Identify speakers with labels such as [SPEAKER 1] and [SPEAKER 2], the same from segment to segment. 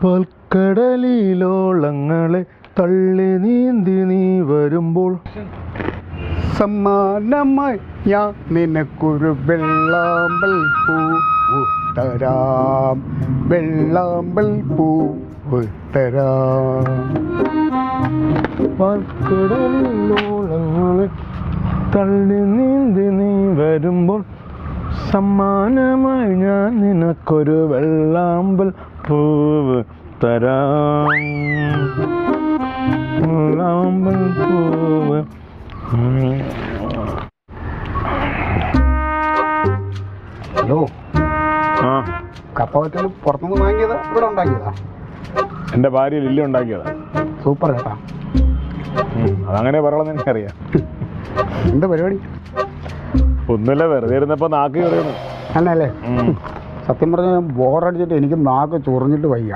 [SPEAKER 1] പാൽക്കടലിലോളങ്ങളെ തള്ളി നീന്തി നീ വരുമ്പോൾ
[SPEAKER 2] സമ്മാനമായി ഞാൻ നിനക്കൊരു വെള്ളാമ്പൽ പൂവ് തരാം, വെള്ളാമ്പൽ പൂവ് തരാം.
[SPEAKER 1] പാൽക്കടലിലോളങ്ങളെ തള്ളി നീന്തി നീ വരുമ്പോൾ സമ്മാനമായി ഞാൻ നിനക്കൊരു വെള്ളാമ്പൽ പൂവ് തരാം, വെള്ളാമ്പൽ പൂവ്.
[SPEAKER 2] ഹലോ,
[SPEAKER 1] ആ,
[SPEAKER 2] കപ്പ വറ്റൽ പുറത്തുനിന്ന് വാങ്ങിയതാ ഇവിടെ ഉണ്ടാക്കിയതാ?
[SPEAKER 1] എൻ്റെ ഭാര്യ ലില്ലി ഉണ്ടാക്കിയതാ.
[SPEAKER 2] സൂപ്പർ കേട്ടാ.
[SPEAKER 1] അതങ്ങനെ പറയണമെന്ന് എനിക്കറിയാം.
[SPEAKER 2] എന്താ പരിപാടി?
[SPEAKER 1] ഒന്നുമില്ല, വെറുതെ ഇരുന്നപ്പോൾ നാക്ക് കയറിയാണ്.
[SPEAKER 2] അല്ലേ? സത്യം പറഞ്ഞാൽ ബോറടിച്ചിട്ട് എനിക്ക് നാക്ക് ചൊറിഞ്ഞിട്ട് വയ്യ.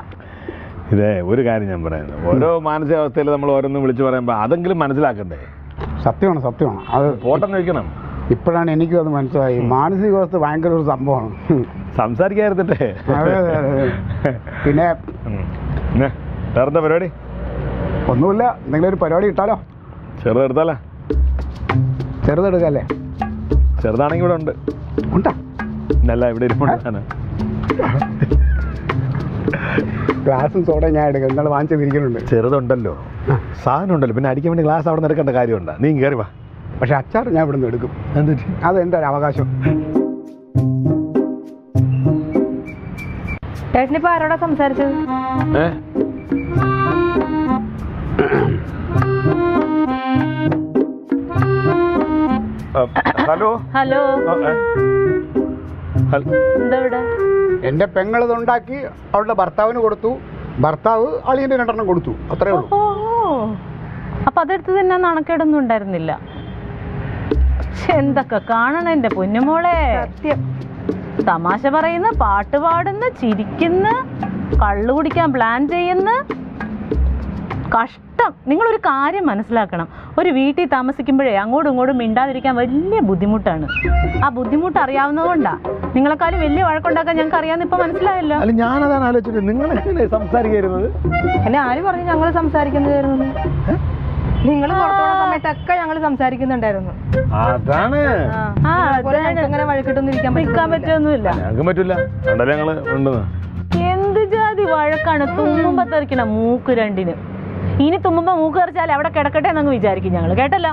[SPEAKER 1] ഇതേ ഒരു കാര്യം ഞാൻ പറയുന്നത്, ഓരോ മാനസികാവസ്ഥയിൽ നമ്മൾ ഓരോന്നും വിളിച്ചു പറയുമ്പോൾ അതെങ്കിലും മനസ്സിലാക്കണ്ടേ?
[SPEAKER 2] സത്യമാണ് സത്യമാണ്. അത്
[SPEAKER 1] പോട്ടെന്ന് വെക്കണം.
[SPEAKER 2] ഇപ്പോഴാണ് എനിക്കും അത് മനസ്സിലായി. മാനസികാവസ്ഥ ഭയങ്കര ഒരു സംഭവമാണ്.
[SPEAKER 1] സംസാരിക്കാതിരുന്നിട്ടേ.
[SPEAKER 2] പിന്നെ
[SPEAKER 1] വേറെന്താ പരിപാടി?
[SPEAKER 2] ഒന്നുമില്ല, എന്തെങ്കിലും ഒരു പരിപാടി ഇട്ടാലോ?
[SPEAKER 1] ചെറുതെടുത്താലേ?
[SPEAKER 2] ചെറുതെടുക്കല്ലേ?
[SPEAKER 1] ചെറുതാണെങ്കിൽ ഇവിടെ ഉണ്ട്.
[SPEAKER 2] ഉണ്ടാ?
[SPEAKER 1] ഇല്ല, ഇവിടെ ഇരിപ്പുണ്ട്.
[SPEAKER 2] ഗ്ലാസും സോഡ ഞാൻ എടുക്കാം, നിങ്ങൾ വാങ്ങിച്ചിരിക്കുന്നുണ്ട്.
[SPEAKER 1] ചെറുതുണ്ടല്ലോ, സാധനം ഉണ്ടല്ലോ, പിന്നെ അടിക്കാൻ വേണ്ടി ഗ്ലാസ് അവിടെ നിന്ന് എടുക്കേണ്ട കാര്യമുണ്ടോ? നീ കയറി വാ.
[SPEAKER 2] പക്ഷെ അച്ചാർ ഞാൻ ഇവിടെ നിന്ന് എടുക്കും.
[SPEAKER 1] എന്നിട്ട്
[SPEAKER 2] അത് എൻ്റെ ഒരു അവകാശം.
[SPEAKER 3] ചേട്ടനിപ്പോ ആരോടാ സംസാരിച്ചത്?
[SPEAKER 1] ഹലോ
[SPEAKER 3] ഹലോ, എന്താ ഇവിടെ?
[SPEAKER 2] എൻ്റെ പെങ്ങളിത് ഉണ്ടാക്കി അവളുടെ ഭർത്താവിന് കൊടുത്തു, ഭർത്താവ് അളിയൻ്റെ 2 കൊടുത്തു, അത്രേ ഉള്ളൂ.
[SPEAKER 3] ഓ, അപ്പൊ അതെടുത്ത് തന്നെ നാണക്കേടൊന്നും ഉണ്ടായിരുന്നില്ല. എന്തൊക്കെ കാണണം എന്റെ പൊന്നുമോളെ. സത്യം. തമാശ പറയുന്ന, പാട്ട് പാടുന്ന, ചിരിക്കുന്ന, കള്ളു കുടിക്കാൻ പ്ലാൻ ചെയ്യുന്ന. കഷ്ടം. നിങ്ങളൊരു കാര്യം മനസ്സിലാക്കണം, ഒരു വീട്ടിൽ താമസിക്കുമ്പോഴേ അങ്ങോട്ടും ഇങ്ങോട്ടും മിണ്ടാതിരിക്കാൻ വലിയ ബുദ്ധിമുട്ടാണ്. ആ ബുദ്ധിമുട്ട് അറിയാവുന്നതുകൊണ്ടാ നിങ്ങളെക്കാളും വലിയ വഴക്കുണ്ടാക്കാൻ ഞങ്ങൾക്ക് അറിയാമെന്ന് ഇപ്പൊ മനസ്സിലായല്ലോ.
[SPEAKER 1] അല്ല, ഞാനതാണ് ആലോചിച്ചത്, നിങ്ങൾ എങ്ങനെ സംസാരിക്കരുത്?
[SPEAKER 3] അല്ല, ആര് പറഞ്ഞു ഞങ്ങൾ സംസാരിക്കുന്നതായിരുന്നു? നിങ്ങൾ സമയത്തൊക്കെ ഞങ്ങൾ സംസാരിക്കുന്നുണ്ടായിരുന്നു.
[SPEAKER 1] അതാണ്.
[SPEAKER 3] അങ്ങനെ വഴക്കിട്ടൊന്നും നിൽക്കാൻ പറ്റൊന്നുമില്ല.
[SPEAKER 1] ഞങ്ങൾക്ക് പറ്റില്ല. ഞങ്ങള് ഉണ്ടെന്ന്.
[SPEAKER 3] എന്ത് ജാതി വഴക്കാണ്! തുമ്മുമ്പോ തെറിക്കണം മൂക്ക് രണ്ടിന്. ഇനി തുമ്മുമ്പോ മൂക്ക് തെറിച്ചാൽ അവിടെ കിടക്കട്ടെ എന്നങ്ങ് വിചാരിക്കും ഞങ്ങള്. കേട്ടല്ലോ?